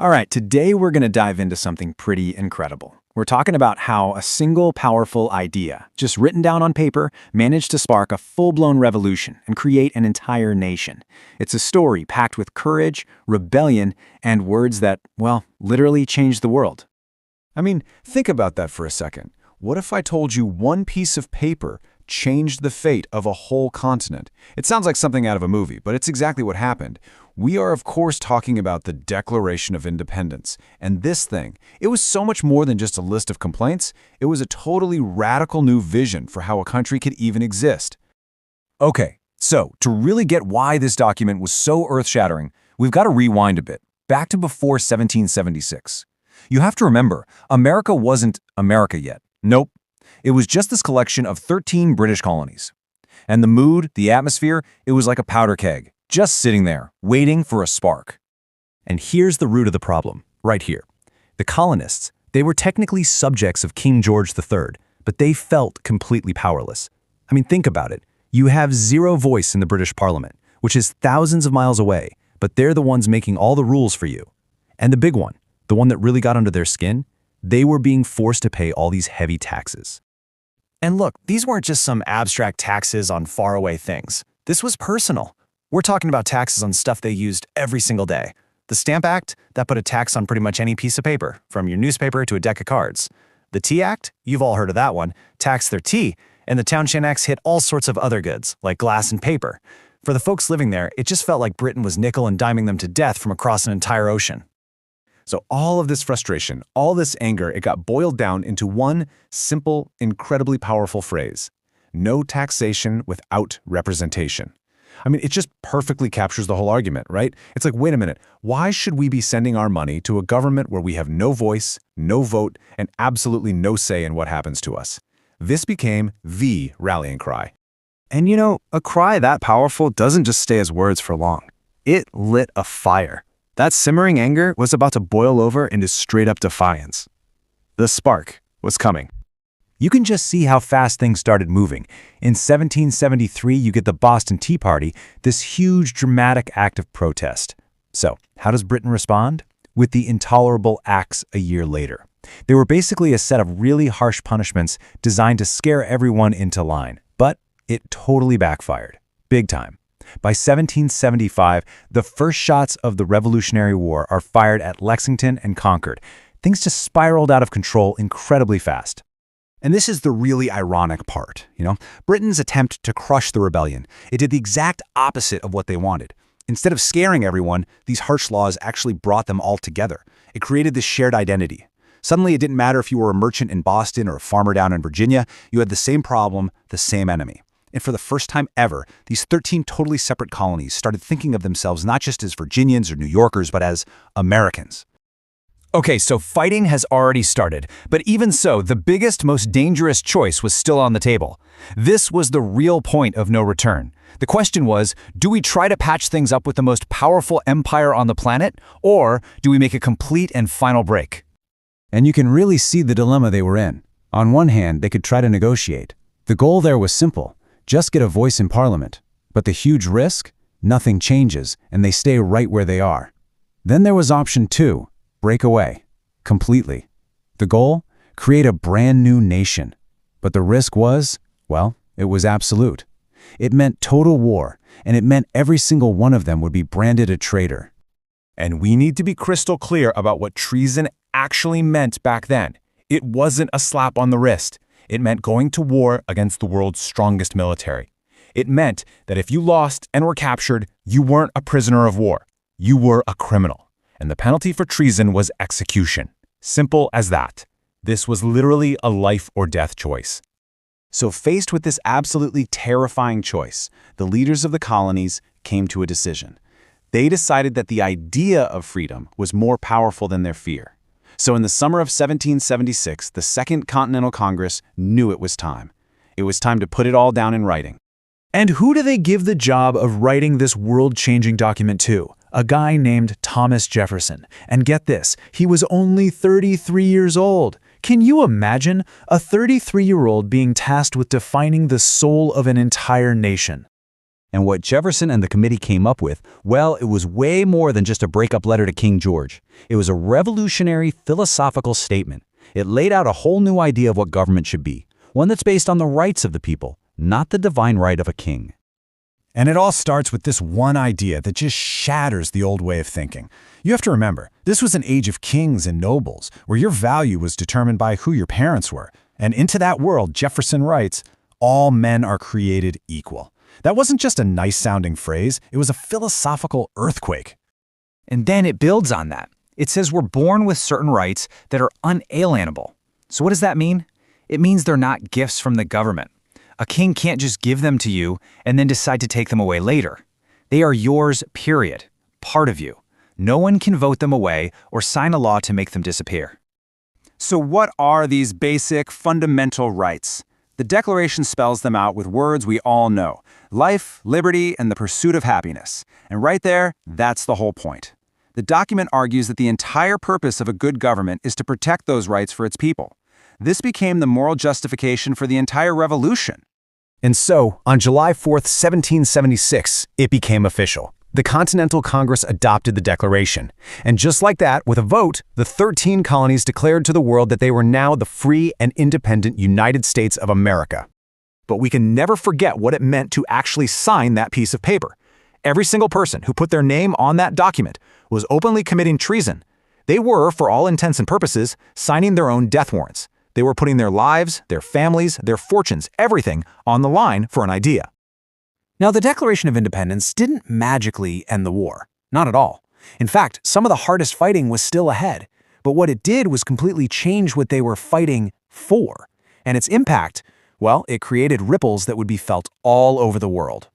All right, today we're going to dive into something pretty incredible. We're talking about how a single powerful idea, just written down on paper, managed to spark a full-blown revolution and create an entire nation. It's a story packed with courage, rebellion, and words that, well, literally changed the world. I mean, think about that for a second. What if I told you one piece of paper changed the fate of a whole continent? It sounds like something out of a movie, but it's exactly what happened. We are, of course, talking about the Declaration of Independence. And this thing, it was so much more than just a list of complaints. It was a totally radical new vision for how a country could even exist. Okay, so to really get why this document was so earth-shattering, we've got to rewind a bit, back to before 1776. You have to remember, America wasn't America yet. Nope. It was just this collection of 13 British colonies. And the mood, the atmosphere, it was like a powder keg, just sitting there, waiting for a spark. And here's the root of the problem, right here. The colonists, they were technically subjects of King George III, but they felt completely powerless. I mean, think about it. You have zero voice in the British Parliament, which is thousands of miles away, but they're the ones making all the rules for you. And the big one, the one that really got under their skin, they were being forced to pay all these heavy taxes. And look, these weren't just some abstract taxes on faraway things. This was personal. We're talking about taxes on stuff they used every single day. The Stamp Act, that put a tax on pretty much any piece of paper, from your newspaper to a deck of cards. The Tea Act, you've all heard of that one, taxed their tea, and the Townshend Acts hit all sorts of other goods, like glass and paper. For the folks living there, it just felt like Britain was nickel and diming them to death from across an entire ocean. So all of this frustration, all this anger, it got boiled down into one simple, incredibly powerful phrase: no taxation without representation. I mean, it just perfectly captures the whole argument, right? It's like, wait a minute, why should we be sending our money to a government where we have no voice, no vote, and absolutely no say in what happens to us? This became the rallying cry. And you know, a cry that powerful doesn't just stay as words for long. It lit a fire. That simmering anger was about to boil over into straight-up defiance. The spark was coming. You can just see how fast things started moving. In 1773, you get the Boston Tea Party, this huge dramatic act of protest. So, how does Britain respond? With the intolerable acts a year later. They were basically a set of really harsh punishments designed to scare everyone into line. But it totally backfired. Big time. By 1775, the first shots of the Revolutionary War are fired at Lexington and Concord. Things just spiraled out of control incredibly fast. And this is the really ironic part, Britain's attempt to crush the rebellion. It did the exact opposite of what they wanted. Instead of scaring everyone, these harsh laws actually brought them all together. It created this shared identity. Suddenly, it didn't matter if you were a merchant in Boston or a farmer down in Virginia, you had the same problem, the same enemy. And for the first time ever, these 13 totally separate colonies started thinking of themselves not just as Virginians or New Yorkers, but as Americans. Okay, so fighting has already started, but even so, the biggest, most dangerous choice was still on the table. This was the real point of no return. The question was, do we try to patch things up with the most powerful empire on the planet, or do we make a complete and final break? And you can really see the dilemma they were in. On one hand, they could try to negotiate. The goal there was simple: just get a voice in Parliament. But the huge risk? Nothing changes, and they stay right where they are. Then there was option 2. Break away. Completely. The goal? Create a brand new nation. But the risk was, well, it was absolute. It meant total war, and it meant every single one of them would be branded a traitor. And we need to be crystal clear about what treason actually meant back then. It wasn't a slap on the wrist. It meant going to war against the world's strongest military. It meant that if you lost and were captured, you weren't a prisoner of war. You were a criminal. And the penalty for treason was execution. Simple as that. This was literally a life or death choice. So faced with this absolutely terrifying choice, the leaders of the colonies came to a decision. They decided that the idea of freedom was more powerful than their fear. So in the summer of 1776, the Second Continental Congress knew it was time. It was time to put it all down in writing. And who do they give the job of writing this world-changing document to? A guy named Thomas Jefferson. And get this, he was only 33 years old. Can you imagine a 33-year-old being tasked with defining the soul of an entire nation? And what Jefferson and the committee came up with, well, it was way more than just a breakup letter to King George. It was a revolutionary philosophical statement. It laid out a whole new idea of what government should be, one that's based on the rights of the people, not the divine right of a king. And it all starts with this one idea that just shatters the old way of thinking. You have to remember, this was an age of kings and nobles, where your value was determined by who your parents were. And into that world, Jefferson writes, all men are created equal. That wasn't just a nice-sounding phrase, it was a philosophical earthquake. And then it builds on that. It says we're born with certain rights that are unalienable. So what does that mean? It means they're not gifts from the government. A king can't just give them to you and then decide to take them away later. They are yours, period. Part of you. No one can vote them away or sign a law to make them disappear. So what are these basic, fundamental rights? The Declaration spells them out with words we all know: life, liberty, and the pursuit of happiness. And right there, that's the whole point. The document argues that the entire purpose of a good government is to protect those rights for its people. This became the moral justification for the entire revolution. And so, on July 4th, 1776, it became official. The Continental Congress adopted the Declaration. And just like that, with a vote, the 13 colonies declared to the world that they were now the free and independent United States of America. But we can never forget what it meant to actually sign that piece of paper. Every single person who put their name on that document was openly committing treason. They were, for all intents and purposes, signing their own death warrants. They were putting their lives, their families, their fortunes, everything on the line for an idea. Now, the Declaration of Independence didn't magically end the war. Not at all. In fact, some of the hardest fighting was still ahead. But what it did was completely change what they were fighting for. And its impact, well, it created ripples that would be felt all over the world.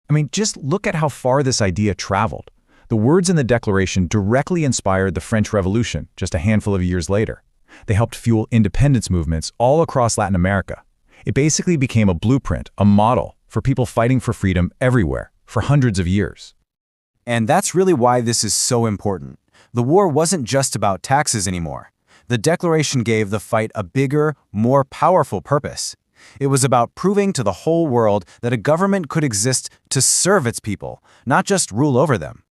I mean, just look at how far this idea traveled. The words in the Declaration directly inspired the French Revolution just a handful of years later. They helped fuel independence movements all across Latin America. It basically became a blueprint, a model, for people fighting for freedom everywhere for hundreds of years. And that's really why this is so important. The war wasn't just about taxes anymore. The Declaration gave the fight a bigger, more powerful purpose. It was about proving to the whole world that a government could exist to serve its people, not just rule over them.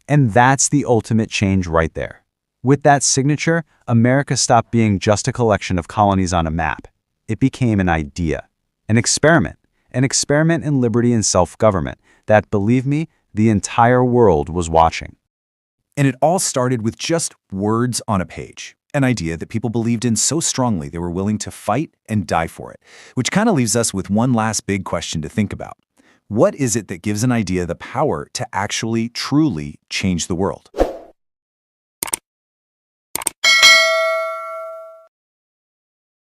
And that's the ultimate change right there. With that signature, America stopped being just a collection of colonies on a map. It became an idea, an experiment in liberty and self-government that, believe me, the entire world was watching. And it all started with just words on a page, an idea that people believed in so strongly they were willing to fight and die for it, which kind of leaves us with one last big question to think about. What is it that gives an idea the power to actually, truly change the world?